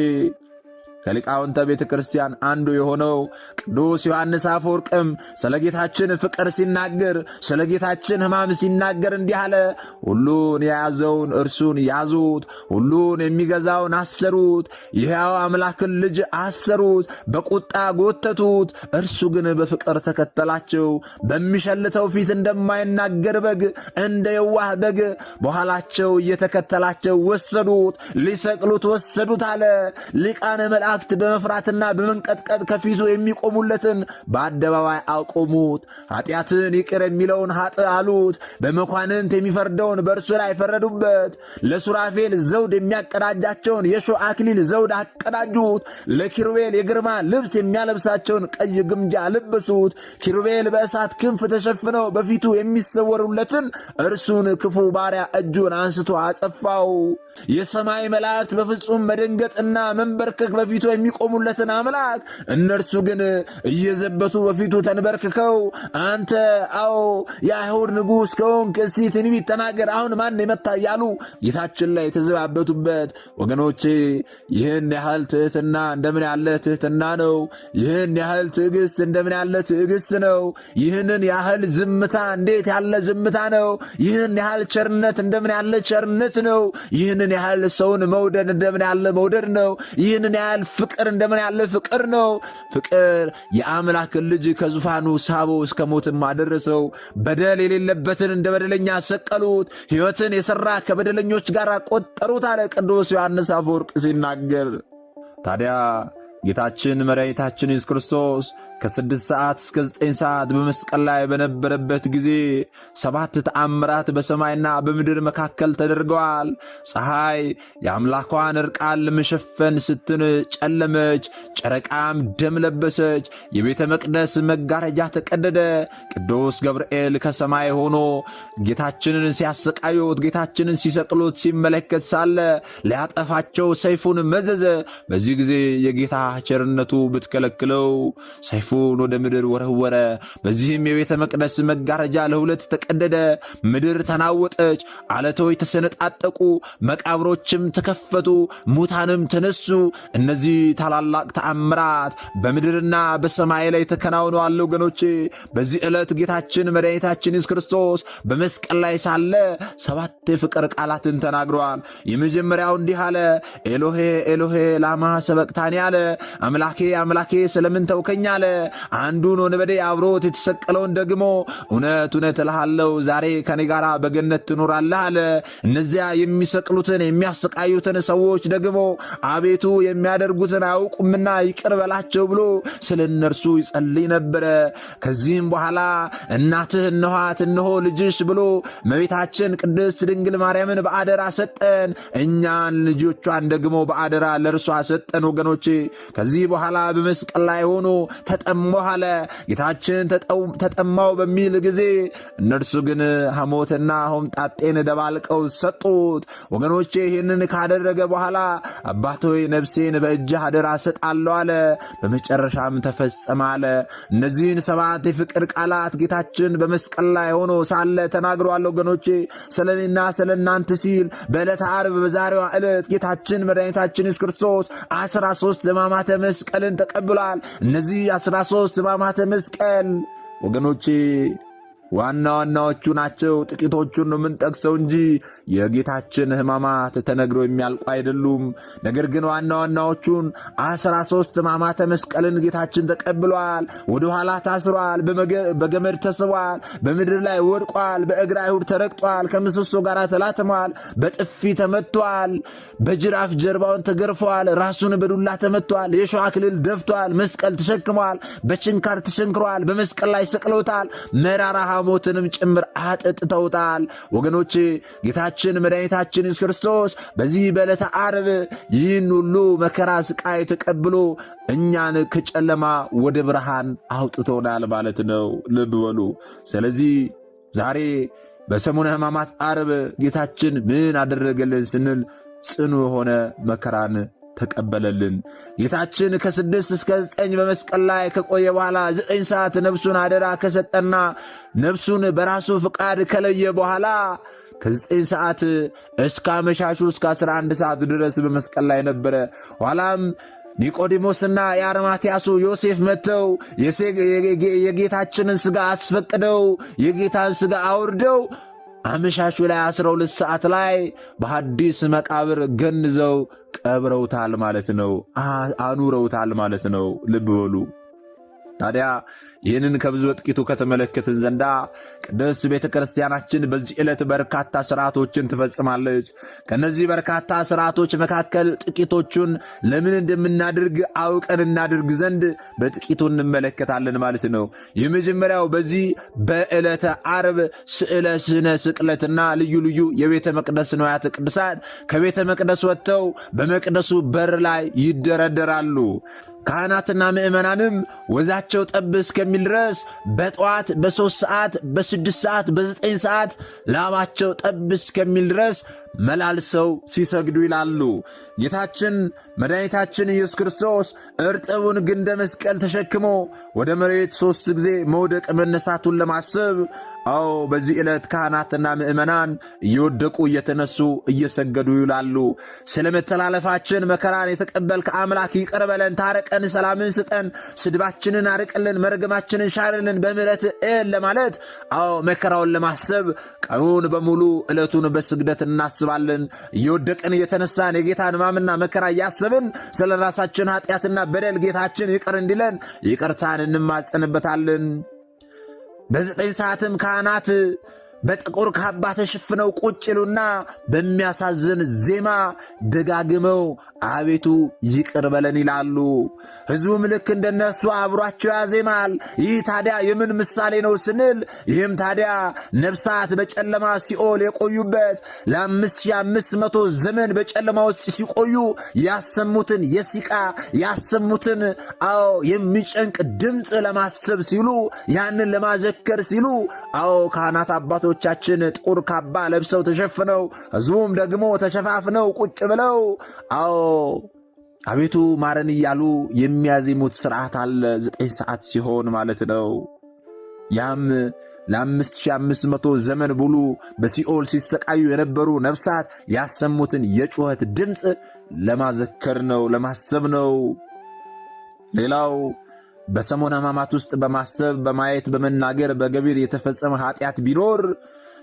ከሊቃውንተ ቤተ ክርስቲያን አንዱ የሆነው ቅዱስ ዮሐንስ አፈወርቅም ስለ ጌታችን ፍቅር ሲናገር፣ ስለ ጌታችን ሕማም ሲናገር እንዲህ አለ። ሁሉን የያዘውን እርሱን ያዙት፣ ሁሉን የሚገዛውን አሰሩት፣ የሕያው አምላክን ልጅ አሰሩት፣ በቁጣ ጎተቱት፣ እርሱ ግን በፍቅር ተከተላቸው። በሚሸልተው ፊት እንደማይናገር በግ፣ እንደ የዋህ በግ በኋላቸው እየተከተላቸው ወሰዱት፣ ሊሰቅሉት ወሰዱት አለ። ሊቃነ መላእክት በመፍራትና በመንቀጥቀጥ ከፊቱ የሚቆሙለትን በአደባባይ አቆሙት። ኃጢአትን ይቅር የሚለውን ኃጥእ አሉት። በመኳንንት የሚፈርደውን በእርሱ ላይ ፈረዱበት። ለሱራፌል ዘውድ የሚያቀዳጃቸውን የሾህ አክሊል ዘውድ አቀዳጁት። ለኪሩቤል የግርማ ልብስ የሚያለብሳቸውን ቀይ ግምጃ ለበሱት። ኪሩቤል በእሳት ክንፍ ተሸፍነው በፊቱ የሚሰወሩለትን እርሱን ክፉ ባሪያ እጁን አንስቶ አጸፋው። የሰማይ መላእክት በፍጹም መደንገጥና መንበርከክ በፊቱ የሚቆሙለትን አምላክ እነርሱ ግን እየዘበቱ በፊቱ ተንበርክከው አንተ የአይሁድ ንጉሥ ከሆንክ እስቲ ትንቢት ተናገር፣ አሁን ማን የመታ እያሉ ጌታችን ላይ የተዘባበቱበት። ወገኖቼ ይህን ያህል ትሕትና እንደምን ያለ ትሕትና ነው! ይህን ያህል ትዕግሥት እንደምን ያለ ትዕግሥት ነው! ይህንን ያህል ዝምታ እንዴት ያለ ዝምታ ነው! ይህን ያህል ቸርነት እንደምን ያለ ቸርነት ነው! ይህንን ያህል ሰውን መውደድ እንደምን ያለ መውደድ ነው! ይህንን ያህል ፍቅር እንደምን ያለ ፍቅር ነው! ፍቅር የአምላክን ልጅ ከዙፋኑ ሳቦ እስከ ሞትም አደረሰው። በደል የሌለበትን እንደ በደለኛ ሰቀሉት፣ ሕይወትን የሠራ ከበደለኞች ጋር ቆጠሩት አለ ቅዱስ ዮሐንስ አፈወርቅ ሲናገር። ታዲያ ጌታችን መድኃኒታችን ኢየሱስ ክርስቶስ ከ6 ሰዓት እስከ 9 ሰዓት በመስቀል ላይ በነበረበት ጊዜ 7 ተአምራት በሰማይና በምድር መካከል ተደርገዋል። ፀሐይ የአምላኳን እርቃን ለመሸፈን ስትል ጨለመች፣ ጨረቃም ደም ለበሰች፣ የቤተ መቅደስ መጋረጃ ተቀደደ። ቅዱስ ገብርኤል ከሰማይ ሆኖ ጌታችንን ሲያሰቃዩት፣ ጌታችንን ሲሰቅሉት ሲመለከት ሳለ ሊያጠፋቸው ሰይፉን መዘዘ። በዚህ ጊዜ የጌታ ቸርነቱ ብትከለክለው ሰይፉን ወደ ምድር ወረወረ። በዚህም የቤተ መቅደስ መጋረጃ ለሁለት ተቀደደ፣ ምድር ተናወጠች፣ አለቶች ተሰነጣጠቁ፣ መቃብሮችም ተከፈቱ፣ ሙታንም ተነሱ። እነዚህ ታላላቅ ተአምራት በምድርና በሰማይ ላይ ተከናውነዋል። ወገኖቼ በዚህ ዕለት ጌታችን መድኃኒታችን ኢየሱስ ክርስቶስ በመስቀል ላይ ሳለ 7 የፍቅር ቃላትን ተናግረዋል። የመጀመሪያው እንዲህ አለ፣ ኤሎሄ ኤሎሄ ላማ ሰበቅታኒ አለ። አምላኬ አምላኬ ስለምን ተውከኝ አለ። አንዱን ወንበዴ አብሮት የተሰቀለውን ደግሞ እውነት እውነት እልሃለሁ ዛሬ ከኔ ጋር በገነት ትኖራለህ አለ። እነዚያ የሚሰቅሉትን የሚያሰቃዩትን ሰዎች ደግሞ አቤቱ የሚያደርጉትን አያውቁምና ይቅር በላቸው ብሎ ስለ እነርሱ ይጸልይ ነበረ። ከዚህም በኋላ እናትህ እነኋት እነሆ ልጅሽ ብሎ እመቤታችን ቅድስት ድንግል ማርያምን በአደራ ሰጠን። እኛን ልጆቿን ደግሞ በአደራ ለእርሷ ሰጠን። ወገኖቼ ከዚህ በኋላ በመስቀል ላይ ሆኖ ተጠማሁ አለ። ጌታችን ተጠማው በሚል ጊዜ እነርሱ ግን ሐሞትና ሆምጣጤን ደባልቀው ሰጡት። ወገኖቼ ይህንን ካደረገ በኋላ አባት ሆይ ነፍሴን በእጅህ አደራ ሰጣለሁ አለ። በመጨረሻም ተፈጸመ አለ። እነዚህን 7 የፍቅር ቃላት ጌታችን በመስቀል ላይ ሆኖ ሳለ ተናግሯል። ወገኖቼ ስለኔና ስለናንተ ሲል በዕለተ ዓርብ በዛሬዋ ዕለት ጌታችን መድኃኒታችን ኢየሱስ ክርስቶስ 13 ሕማማተ መስቀልን ተቀብሏል። እነዚህ 13 ሕማማተ መስቀል ወገኖቼ ዋና ዋናዎቹ ናቸው። ጥቂቶቹን ነው የምንጠቅሰው እንጂ የጌታችን ሕማማት ተነግረው የሚያልቁ አይደሉም። ነገር ግን ዋና ዋናዎቹን 13 ሕማማተ መስቀልን ጌታችን ተቀብሏል። ወደ ኋላ ታስሯል፣ በገመድ ተስቧል፣ በምድር ላይ ወድቋል፣ በእግረ አይሁድ ተረግጧል፣ ከምሰሶ ጋር ተላትሟል፣ በጥፊ ተመቷል፣ በጅራፍ ጀርባውን ተገርፏል፣ ራሱን በዱላ ተመቷል፣ የሾህ አክሊል ደፍቷል፣ መስቀል ተሸክሟል፣ በችንካር ተሸንክሯል፣ በመስቀል ላይ ሰቅለውታል፣ መራራ ሐሞትንም ጭምር አጠጥተውታል። ወገኖቼ ጌታችን መድኃኒታችን ኢየሱስ ክርስቶስ በዚህ በዕለተ ዓርብ ይህን ሁሉ መከራ ስቃይ ተቀብሎ እኛን ከጨለማ ወደ ብርሃን አውጥቶናል ማለት ነው። ልብ በሉ። ስለዚህ ዛሬ በሰሙነ ሕማማት ዓርብ ጌታችን ምን አደረገልን ስንል ጽኑ የሆነ መከራን ተቀበለልን። ጌታችን ከ6 እስከ 9 በመስቀል ላይ ከቆየ በኋላ 9 ሰዓት ነፍሱን አደራ ከሰጠና ነፍሱን በራሱ ፍቃድ ከለየ በኋላ ከ9 ሰዓት እስከ አመሻሹ እስከ 11 ሰዓት ድረስ በመስቀል ላይ ነበረ። ኋላም ኒቆዲሞስና የአርማትያሱ ዮሴፍ መጥተው የጌታችንን ሥጋ አስፈቅደው የጌታን ሥጋ አውርደው አመሻሹ ላይ 12 ሰዓት ላይ በሐዲስ መቃብር ገንዘው ቀብረውታል ማለት ነው። አኑረውታል ማለት ነው። ልብ በሉ። ታዲያ ይህንን ከብዙ በጥቂቱ ከተመለከትን ዘንዳ ቅድስት ቤተ ክርስቲያናችን በዚህ ዕለት በርካታ ሥርዓቶችን ትፈጽማለች። ከነዚህ በርካታ ሥርዓቶች መካከል ጥቂቶቹን ለምን እንደምናድርግ አውቀን እናድርግ ዘንድ በጥቂቱ እንመለከታለን ማለት ነው። የመጀመሪያው በዚህ በዕለተ ዓርብ ስዕለ ስነ ስቅለትና ልዩ ልዩ የቤተ መቅደስ ንዋያተ ቅድሳት ከቤተ መቅደስ ወጥተው በመቅደሱ በር ላይ ይደረደራሉ። ካህናትና ምእመናንም ወዛቸው ጠብ እስከሚል ድረስ በጠዋት በ3 ሰዓት በ6 ሰዓት በ9 ሰዓት ላባቸው ጠብ እስከሚል ድረስ መላልሰው ሲሰግዱ ይላሉ። ጌታችን መድኃኒታችን ኢየሱስ ክርስቶስ እርጥቡን ግንደ መስቀል ተሸክሞ ወደ መሬት 3 ጊዜ መውደቅ መነሳቱን ለማሰብ በዚህ ዕለት ካህናትና ምእመናን እየወደቁ እየተነሱ እየሰገዱ ይውላሉ። ስለ መተላለፋችን መከራን የተቀበልክ አምላክ ይቅር በለን፣ ታረቀን፣ ሰላምን ስጠን፣ ስድባችንን አርቅልን፣ መርገማችንን ሻርልን፣ በምሕረት ለማለት መከራውን ለማሰብ ቀኑን በሙሉ ዕለቱን በስግደት እናስባለን። እየወደቅን እየተነሳን የጌታን ሕማምና መከራ እያሰብን ስለ ራሳችን ኃጢአትና በደል ጌታችን ይቅር እንዲለን ይቅርታን እንማጸንበታለን። በ9 ሰዓትም ካህናት በጥቁር ካባ ተሸፍነው ቁጭ ይሉና በሚያሳዝን ዜማ ደጋግመው አቤቱ ይቅር በለን ይላሉ። ሕዝቡም ልክ እንደነሱ አብሯቸው ያዜማል። ይህ ታዲያ የምን ምሳሌ ነው ስንል፣ ይህም ታዲያ ነፍሳት በጨለማ ሲኦል የቆዩበት ለ5500 ዘመን በጨለማ ውስጥ ሲቆዩ ያሰሙትን የሲቃ ያሰሙትን የሚጨንቅ ድምፅ ለማሰብ ሲሉ፣ ያንን ለማዘከር ሲሉ ካህናት አባቶቻችን ጥቁር ካባ ለብሰው ተሸፍነው፣ ሕዝቡም ደግሞ ተሸፋፍነው ቁጭ ብለው አቤቱ ማረን እያሉ የሚያዜሙት ሥርዓት አለ። 9 ሰዓት ሲሆን ማለት ነው። ያም ለ5500 ዘመን ሙሉ በሲኦል ሲሰቃዩ የነበሩ ነፍሳት ያሰሙትን የጩኸት ድምፅ ለማዘከር ነው፣ ለማሰብ ነው። ሌላው በሰሞነ ሕማማት ውስጥ በማሰብ በማየት በመናገር በገቢር የተፈጸመ ኃጢአት ቢኖር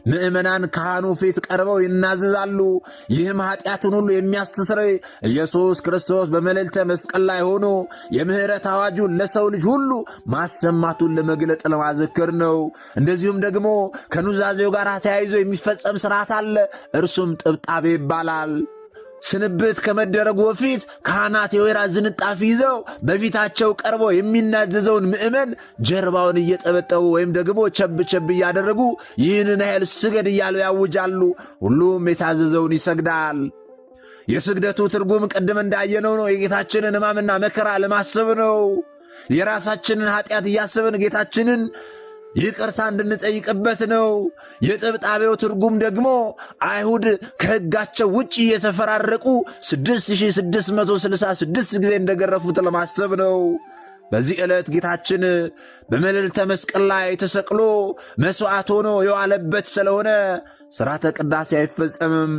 ምእመናን ካህኑ ፊት ቀርበው ይናዘዛሉ። ይህም ኃጢአትን ሁሉ የሚያስተሰርይ ኢየሱስ ክርስቶስ በመልዕልተ መስቀል ላይ ሆኖ የምህረት አዋጁን ለሰው ልጅ ሁሉ ማሰማቱን ለመግለጥ ለማዘከር ነው። እንደዚሁም ደግሞ ከኑዛዜው ጋር ተያይዞ የሚፈጸም ሥርዓት አለ። እርሱም ጥብጣቤ ይባላል። ስንብት ከመደረጉ በፊት ካህናት የወይራ ዝንጣፊ ይዘው በፊታቸው ቀርቦ የሚናዘዘውን ምእመን ጀርባውን እየጠበጠቡ ወይም ደግሞ ቸብ ቸብ እያደረጉ ይህንን ያህል ስገድ እያሉ ያውጃሉ። ሁሉም የታዘዘውን ይሰግዳል። የስግደቱ ትርጉም ቅድም እንዳየነው ነው። የጌታችንን ሕማምና መከራ ለማሰብ ነው። የራሳችንን ኃጢአት እያሰብን ጌታችንን ይቅርታ እንድንጠይቅበት ነው። የጥብጣቤው ትርጉም ደግሞ አይሁድ ከሕጋቸው ውጭ እየተፈራረቁ 6666 ጊዜ እንደገረፉት ለማሰብ ነው። በዚህ ዕለት ጌታችን በመልዕልተ መስቀል ላይ ተሰቅሎ መሥዋዕት ሆኖ የዋለበት ስለሆነ ሥርዓተ ቅዳሴ አይፈጸምም።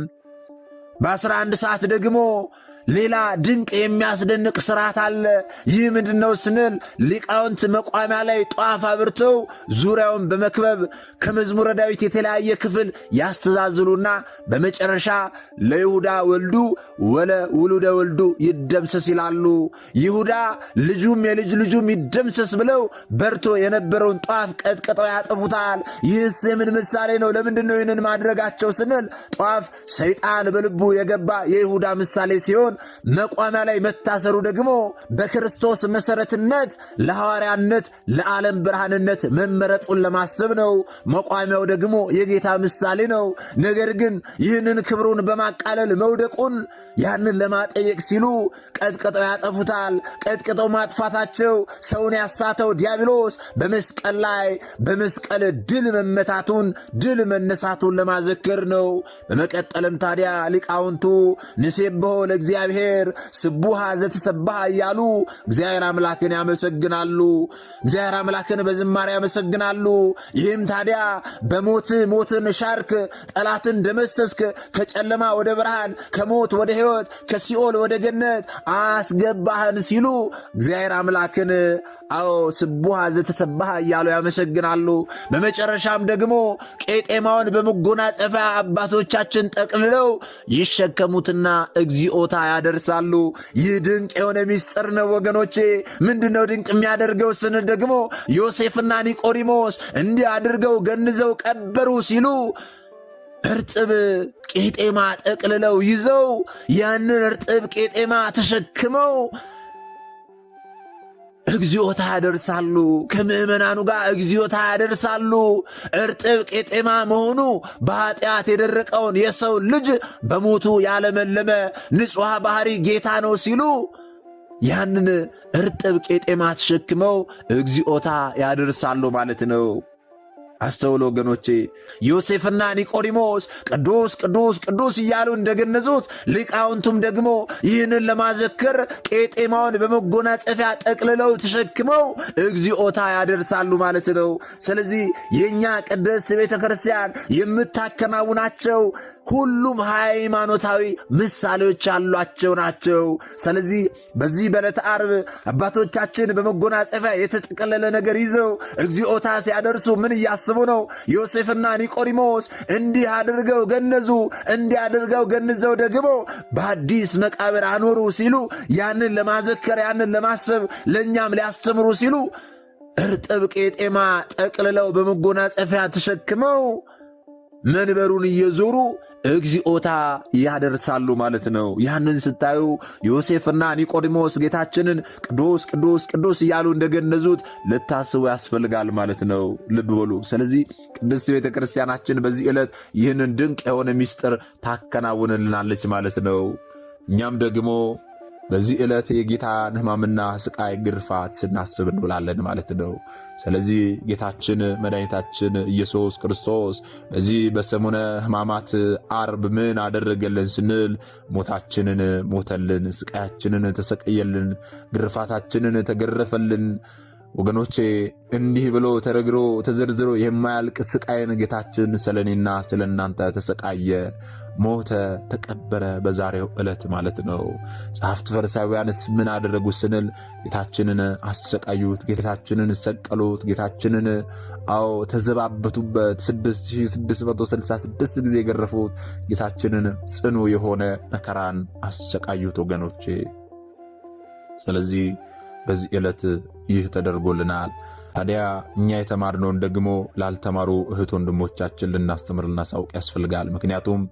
በ11 ሰዓት ደግሞ ሌላ ድንቅ የሚያስደንቅ ሥርዓት አለ። ይህ ምንድነው ስንል ሊቃውንት መቋሚያ ላይ ጧፍ አብርተው ዙሪያውን በመክበብ ከመዝሙረ ዳዊት የተለያየ ክፍል ያስተዛዝሉና በመጨረሻ ለይሁዳ ወልዱ ወለ ውሉደ ወልዱ ይደምሰስ ይላሉ። ይሁዳ ልጁም የልጅ ልጁም ይደምሰስ ብለው በርቶ የነበረውን ጧፍ ቀጥቅጠው ያጠፉታል። ይህስ የምን ምሳሌ ነው? ለምንድነው ይህንን ማድረጋቸው ስንል ጧፍ ሰይጣን በልቡ የገባ የይሁዳ ምሳሌ ሲሆን መቋሚያ ላይ መታሰሩ ደግሞ በክርስቶስ መሰረትነት ለሐዋርያነት ለዓለም ብርሃንነት መመረጡን ለማሰብ ነው። መቋሚያው ደግሞ የጌታ ምሳሌ ነው። ነገር ግን ይህንን ክብሩን በማቃለል መውደቁን ያንን ለማጠየቅ ሲሉ ቀጥቅጠው ያጠፉታል። ቀጥቅጠው ማጥፋታቸው ሰውን ያሳተው ዲያብሎስ በመስቀል ላይ በመስቀል ድል መመታቱን ድል መነሳቱን ለማዘከር ነው። በመቀጠልም ታዲያ ሊቃውንቱ ንሴብሖ ለእግዚአብሔር ስቡሃ ዘተሰብሐ እያሉ እግዚአብሔር አምላክን ያመሰግናሉ። እግዚአብሔር አምላክን በዝማሬ ያመሰግናሉ። ይህም ታዲያ በሞት ሞትን ሻርክ፣ ጠላትን ደመሰስክ፣ ከጨለማ ወደ ብርሃን፣ ከሞት ወደ ሕይወት፣ ከሲኦል ወደ ገነት አስገባህን ሲሉ እግዚአብሔር አምላክን ስቡሃ ዘተሰብሐ እያሉ ያመሰግናሉ። በመጨረሻም ደግሞ ቄጤማውን በመጎናጸፊያ አባቶቻችን ጠቅልለው ይሸከሙትና እግዚኦታ ያደርሳሉ። ይህ ድንቅ የሆነ ምስጢር ነው ወገኖቼ። ምንድነው ድንቅ የሚያደርገው ስንል ደግሞ ዮሴፍና ኒቆዲሞስ እንዲህ አድርገው ገንዘው ቀበሩ ሲሉ እርጥብ ቄጤማ ጠቅልለው ይዘው ያንን እርጥብ ቄጤማ ተሸክመው እግዚኦታ ያደርሳሉ። ከምእመናኑ ጋር እግዚኦታ ያደርሳሉ። እርጥብ ቄጤማ መሆኑ በኃጢአት የደረቀውን የሰው ልጅ በሞቱ ያለመለመ ንጹሕ ባሕሪ ጌታ ነው ሲሉ ያንን እርጥብ ቄጤማ ተሸክመው እግዚኦታ ያደርሳሉ ማለት ነው። አስተውሎ ወገኖቼ፣ ዮሴፍና ኒቆዲሞስ ቅዱስ ቅዱስ ቅዱስ እያሉ እንደገነዙት ሊቃውንቱም ደግሞ ይህንን ለማዘከር ቄጤማውን በመጎናጸፊያ ጠቅልለው ተሸክመው እግዚኦታ ያደርሳሉ ማለት ነው። ስለዚህ የእኛ ቅድስት ቤተ ክርስቲያን የምታከናውናቸው ሁሉም ሃይማኖታዊ ምሳሌዎች ያሏቸው ናቸው። ስለዚህ በዚህ በዕለተ ዓርብ አባቶቻችን በመጎናጸፊያ የተጠቀለለ ነገር ይዘው እግዚኦታ ሲያደርሱ ምን እያስቡ ነው? ዮሴፍና ኒቆዲሞስ እንዲህ አድርገው ገነዙ፣ እንዲህ አድርገው ገንዘው ደግሞ በአዲስ መቃብር አኖሩ ሲሉ ያንን ለማዘከር ያንን ለማሰብ ለእኛም ሊያስተምሩ ሲሉ እርጥብ ቄጤማ ጠቅልለው በመጎናጸፊያ ተሸክመው መንበሩን እየዞሩ እግዚኦታ ያደርሳሉ ማለት ነው። ያንን ስታዩ ዮሴፍና ኒቆዲሞስ ጌታችንን ቅዱስ ቅዱስ ቅዱስ እያሉ እንደገነዙት ልታስቡ ያስፈልጋል ማለት ነው። ልብ በሉ። ስለዚህ ቅድስት ቤተ ክርስቲያናችን በዚህ ዕለት ይህንን ድንቅ የሆነ ምስጢር ታከናውንልናለች ማለት ነው። እኛም ደግሞ በዚህ ዕለት የጌታን ሕማምና ስቃይ ግርፋት ስናስብ እንውላለን ማለት ነው። ስለዚህ ጌታችን መድኃኒታችን ኢየሱስ ክርስቶስ በዚህ በሰሙነ ሕማማት ዓርብ ምን አደረገልን ስንል ሞታችንን ሞተልን፣ ስቃያችንን ተሰቀየልን፣ ግርፋታችንን ተገረፈልን። ወገኖቼ እንዲህ ብሎ ተረግሮ ተዘርዝሮ የማያልቅ ስቃይን ጌታችን ስለኔና ስለናንተ ተሰቃየ፣ ሞተ፣ ተቀበረ በዛሬው ዕለት ማለት ነው። ጸሐፍት ፈሪሳውያንስ ምን አደረጉ ስንል ጌታችንን አሰቃዩት፣ ጌታችንን ሰቀሉት፣ ጌታችንን ተዘባበቱበት፣ 6666 ጊዜ የገረፉት፣ ጌታችንን ጽኑ የሆነ መከራን አሰቃዩት ወገኖቼ። ስለዚህ በዚህ ዕለት ይህ ተደርጎልናል። ታዲያ እኛ የተማርነውን ደግሞ ላልተማሩ እህት ወንድሞቻችን ልናስተምር ልናሳውቅ ያስፈልጋል። ምክንያቱም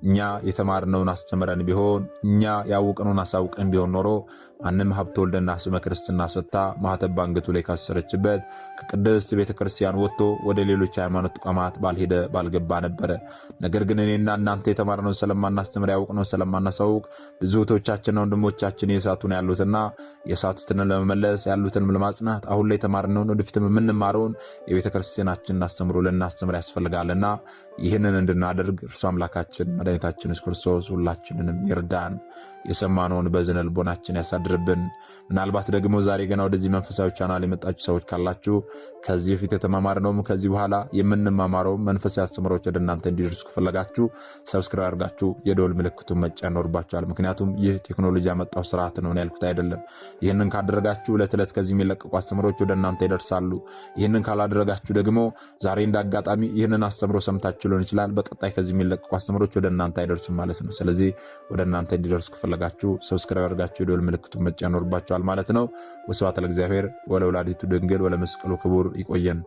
እኛ የተማርነውን አስተምረን ቢሆን እኛ ያወቅነውን አሳውቀን ቢሆን ኖሮ ማንም ሀብተ ወልድና ስመ ክርስትና ሰጥታ ማኅተብ ባንገቱ ላይ ካሰረችበት ከቅድስት ቤተ ክርስቲያን ወጥቶ ወደ ሌሎች ሃይማኖት ተቋማት ባልሄደ ባልገባ ነበረ። ነገር ግን እኔና እናንተ የተማርነውን ስለማናስተምር ያወቅነውን ስለማናሳውቅ ብዙ እህቶቻችንና ወንድሞቻችን የሳቱን ያሉትና የሳቱትን ለመመለስ ያሉትን ለማጽናት አሁን ላይ የተማርነውን ወደፊትም የምንማረውን የቤተ ክርስቲያናችንን አስተምሮ ልናስተምር ያስፈልጋልና ይህንን እንድናደርግ እርሱ አምላካችን መድኃኒታችን ኢየሱስ ክርስቶስ ሁላችንንም ይርዳን። የሰማነውን በዝነ ልቦናችን ያሳድርብን። ምናልባት ደግሞ ዛሬ ገና ወደዚህ መንፈሳዊ ቻናል የመጣችሁ ሰዎች ካላችሁ ከዚህ በፊት የተማማርነውም ከዚህ በኋላ የምንማማረው መንፈሳዊ አስተምሮች ወደ እናንተ እንዲደርሱ ከፈለጋችሁ ሰብስክራይብ አድርጋችሁ የደወል ምልክቱን መጫን ይኖርባችኋል። ምክንያቱም ይህ ቴክኖሎጂ ያመጣው ስርዓት ነው ያልኩት አይደለም። ይህንን ካደረጋችሁ ዕለት ዕለት ከዚህ የሚለቀቁ አስተምሮች ወደ እናንተ ይደርሳሉ። ይህንን ካላደረጋችሁ ደግሞ ዛሬ እንዳጋጣሚ ይህንን አስተምሮ ሰምታችሁ ሊሆን ይችላል፣ በቀጣይ ከዚህ የሚለቀቁ አስተምሮች ወደ እናንተ አይደርሱም ማለት ነው። ስለዚህ ወደ እናንተ እንዲደርሱ ከፈለጋችሁ ሰብስክራይብ አድርጋችሁ የደወል ምልክቱን መጫን ይኖርባችኋል ማለት ነው። ወስብሐት ለእግዚአብሔር ወለወላዲቱ ድንግል ወለመስቀሉ ክቡር። ይቆየን።